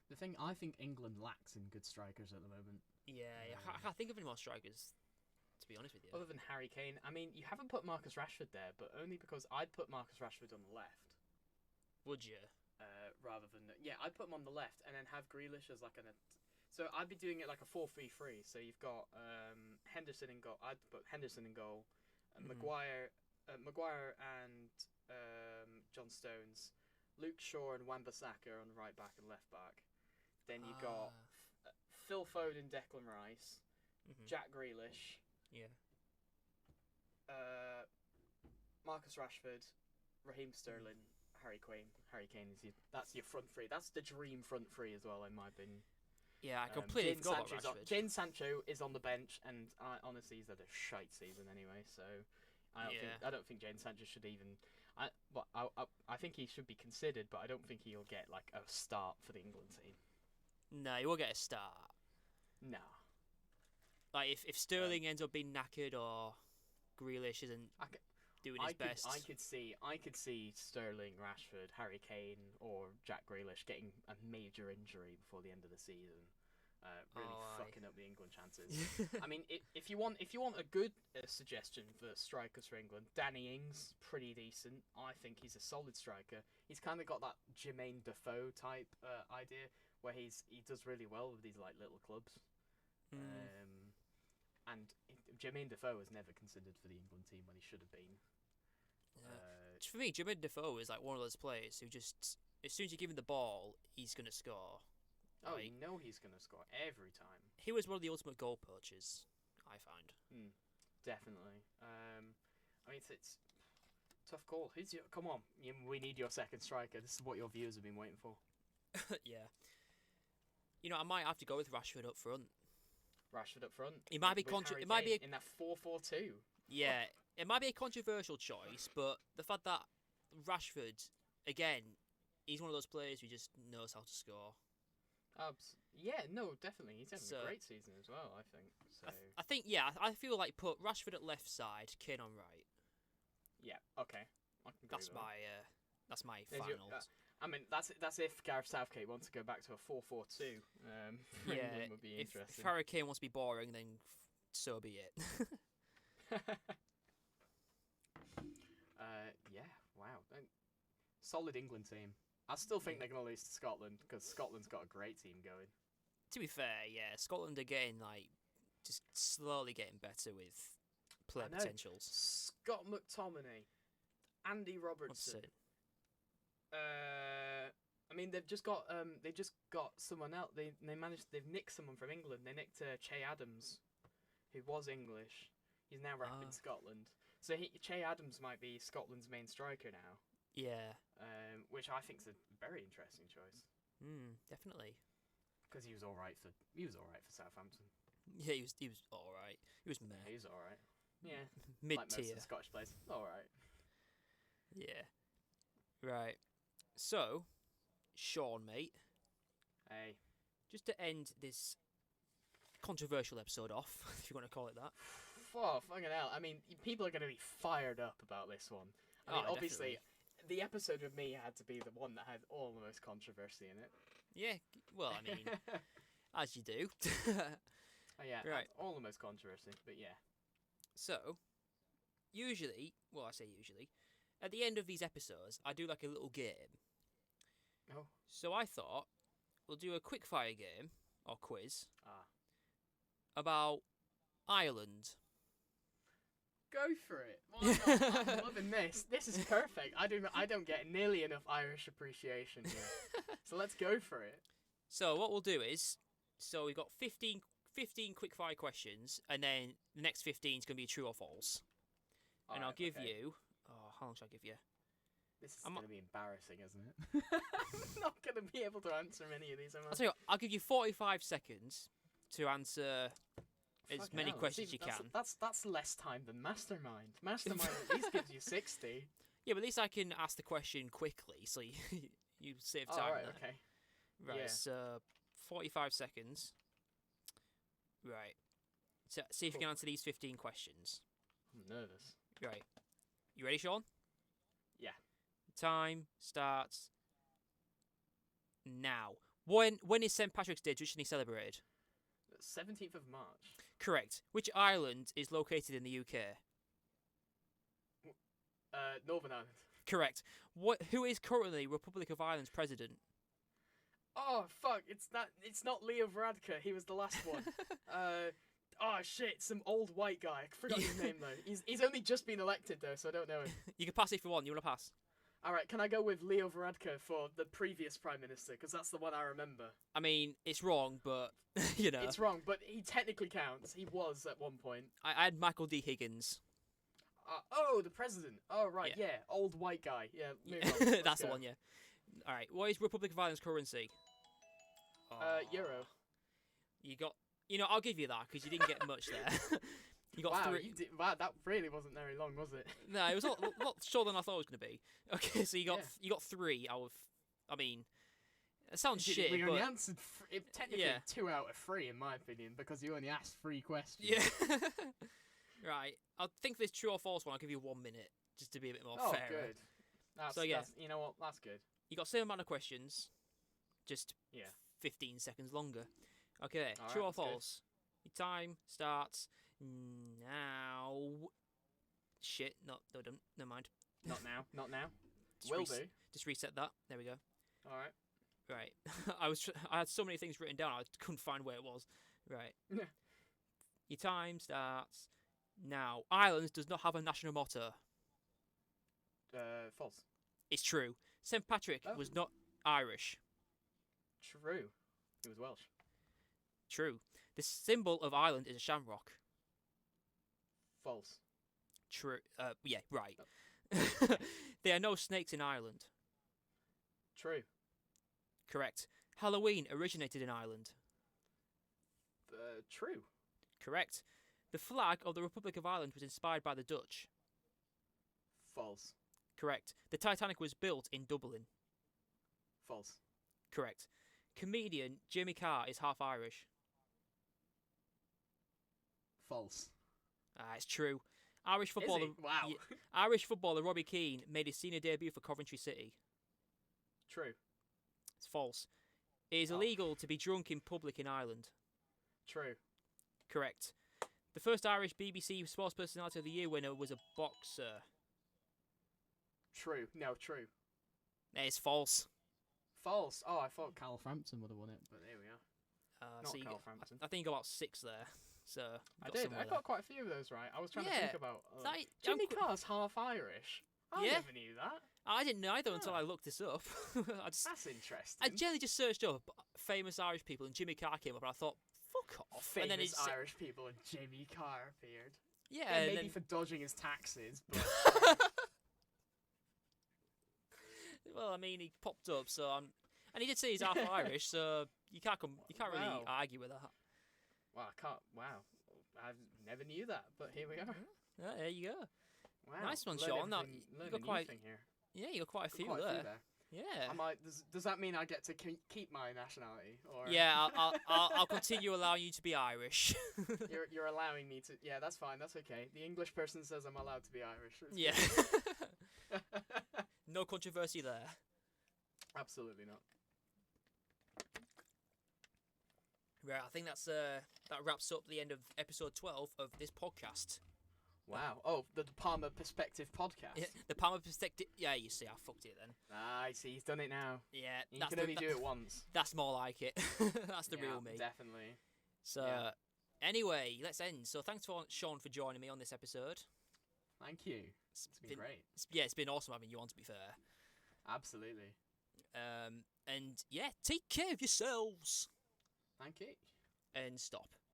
The thing I think England lacks in good strikers at the moment. Yeah, I can't think of any more strikers, to be honest with you. Other than Harry Kane, I mean, you haven't put Marcus Rashford there, but only because I'd put Marcus Rashford on the left. Would you? Rather than I'd put him on the left and then have Grealish as like so I'd be doing it like a 4-3-3. So you've got Henderson in goal. I'd put Henderson in goal, Maguire and John Stones, Luke Shaw and Wan-Bissaka on right back and left back. Then you got Phil Foden, Declan Rice, Jack Grealish, Marcus Rashford, Raheem Sterling, Harry Kane is that's your front three. That's the dream front three as well, in my opinion. Yeah, I completely forgot about Rashford. Jadon Sancho is on the bench, and honestly, he's had a shite season anyway. So I don't think Jadon Sancho should even. I think he should be considered, but I don't think he'll get like a start for the England team. No, he won't get a start. No. Like if Sterling ends up being knackered or Grealish isn't doing his best. I could see Sterling, Rashford, Harry Kane, or Jack Grealish getting a major injury before the end of the season, really fucking up the England chances. I mean, if you want a good suggestion for strikers for England, Danny Ings, pretty decent. I think he's a solid striker. He's kind of got that Jermaine Defoe type idea where he does really well with these like little clubs. And Jermaine Defoe was never considered for the England team when he should have been. For me, Jermaine Defoe is like one of those players who just, as soon as you give him the ball, he's going to score. Oh, you know he's going to score every time. He was one of the ultimate goal poachers, I find. Definitely. I mean, it's a tough call. Come on, we need your second striker. This is what your viewers have been waiting for. Yeah. You know, I might have to go with Rashford up front. Rashford up front. It might be in that 4-4-2. Yeah, it might be a controversial choice, but the fact that Rashford, again, he's one of those players who just knows how to score. Yeah, no, definitely. He's having a great season as well, I think. So I think, I feel like put Rashford at left side, Kane on right. Yeah, okay. I can agree with that's my final. I mean, that's if Gareth Southgate wants to go back to a 4-4-2. Yeah, would be if interesting. Harry Kane wants to be boring, then so be it. Yeah, wow. Solid England team. I still think they're going to lose to Scotland because Scotland's got a great team going. To be fair, yeah, Scotland again, like, just slowly getting better with player potentials. Scott McTominay, Andy Robertson. I mean, they've just got someone else. They've nicked someone from England. They nicked Che Adams, who was English. He's now repping Scotland. So Che Adams might be Scotland's main striker now. Yeah. Which I think is a very interesting choice. Definitely. Because he was all right for Southampton. Yeah, he was all right. He was meh. He was all right. Yeah. Mid-tier. Like most of the Scottish players. All right. Yeah. Right. So, Sjon, mate. Hey. Just to end this controversial episode off, if you want to call it that. Oh, fucking hell. I mean, people are going to be fired up about this one. I mean, obviously, the episode with me had to be the one that had all the most controversy in it. Yeah, well, I mean, as you do. Oh, yeah, right. All the most controversy, but yeah. So, usually, at the end of these episodes, I do like a little game. Oh. So I thought we'll do a quickfire game, or quiz, about Ireland. Go for it. Why not? I'm loving this. This is perfect. I don't get nearly enough Irish appreciation here. So let's go for it. So what we'll do is, we've got 15 quickfire questions, and then the next 15 is going to be true or false. And I'll give you... Oh, how long should I give you? This is going to be embarrassing, isn't it? I'm not going to be able to answer many of these, am I? I'll tell you what, I'll give you 45 seconds to answer as many questions as you can. That's less time than Mastermind. Mastermind at least gives you 60. Yeah, but at least I can ask the question quickly, so you save time. Right, okay. Right, yeah. so 45 seconds. Right. So, see if you can answer these 15 questions. I'm nervous. Right. You ready, Sean? Yeah. Time starts now. When is St. Patrick's Day traditionally celebrated? 17th of March. Correct. Which island is located in the UK? Northern Ireland. Correct. Who is currently Republic of Ireland's president? Oh fuck! It's not Leo Varadkar. He was the last one. Oh shit! Some old white guy. I forgot his name though. He's only just been elected though, so I don't know him. You can pass if you want. You want to pass? All right. Can I go with Leo Varadkar for the previous prime minister? Because that's the one I remember. I mean, it's wrong, but you know. It's wrong, but he technically counts. He was at one point. I had Michael D. Higgins. The president. Oh right, yeah. Old white guy. Yeah. Move on. Let's That's go. the one. Yeah. All right. What is Republic of Ireland's currency? Euro. You got. You know, I'll give you that because you didn't get much there. You got Wow, 3. wow, that really wasn't very long, was it? No, it was a lot shorter than I thought it was going to be. Okay, so you got Yeah. you got 3 out of. I mean, it sounds We shit, only but answered technically Yeah. 2 out of 3 in my opinion because you only asked 3 questions. yeah. Right. I think for this true or false one, I'll give you 1 minute just to be a bit more Oh, fair. good. So, yeah. You know what? That's good. You got same amount of questions, just Yeah. 15 seconds longer. Okay, All true right, or that's good. false? Your time starts now. Shit, no, don't. Never mind. Not now. Not now. Just Will res- do. Just reset that. There we go. All right. Right. I had so many things written down, I couldn't find where it was. Right. Yeah. Your time starts now. Ireland does not have a national motto. False. It's true. St. Patrick Oh. was not Irish. True. He was Welsh. True. The symbol of Ireland is a shamrock. False. True. Yeah, right. Oh. There are no snakes in Ireland. True. Correct. Halloween originated in Ireland. True. Correct. The flag of the Republic of Ireland was inspired by the Dutch. False. Correct. The Titanic was built in Dublin. False. Correct. Comedian Jimmy Carr is half Irish. False. It's true. Irish footballer. Is he? Wow. Yeah, Irish footballer Robbie Keane made his senior debut for Coventry City. True. It's false. It is Oh. illegal to be drunk in public in Ireland. True. Correct. The first Irish BBC Sports Personality of the Year winner was a boxer. True. No, true. It's false. False. Oh, I thought Cal Frampton would have won it, but there we are. Not So you Cal got- Frampton. I think you got about 6 there. So you I got did. somewhere I got quite a few of those right. I was trying to Yeah, think about. that- Jimmy I'm qu- Carr's half Irish. I Yeah. never knew that. I didn't know either until Ah. I looked this up. That's interesting. I generally just searched up famous Irish people and Jimmy Carr came up and I thought, fuck off. Famous and then it's Irish people and Jimmy Carr appeared. yeah, Yeah, and maybe then- for dodging his taxes, but well, I mean, he popped up, so and he did say he's half Irish, so you can't really Wow. argue with that. wow, I can't. Wow, I never knew that, but here we are. Yeah, there you go. Wow, Nice one, learn Sean. Now, everything- you learn got a new quite- thing here. Yeah, you got quite a Got few quite there. a few there. Yeah. Am I? Does that mean I get to keep my nationality? Or Yeah, I'll continue allowing you to be Irish. you're allowing me to. Yeah, that's fine. That's okay. The English person says I'm allowed to be Irish. It's Yeah. good. No controversy there. Absolutely not. Right, I think that wraps up the end of episode 12 of this podcast. Wow. Oh, the Palmer Perspective podcast. Yeah, the Palmer perspective. Yeah, you see, I fucked it then. Ah, I see. He's done it now. Yeah, You can only do it once. That's more like it. That's the Yeah, real me. Definitely. So, yeah. anyway, let's end. So, thanks for Sean for joining me on this episode. Thank you. It's been great. It's been awesome having you on. To be fair. Absolutely. And yeah, take care of yourselves Thank you. and stop.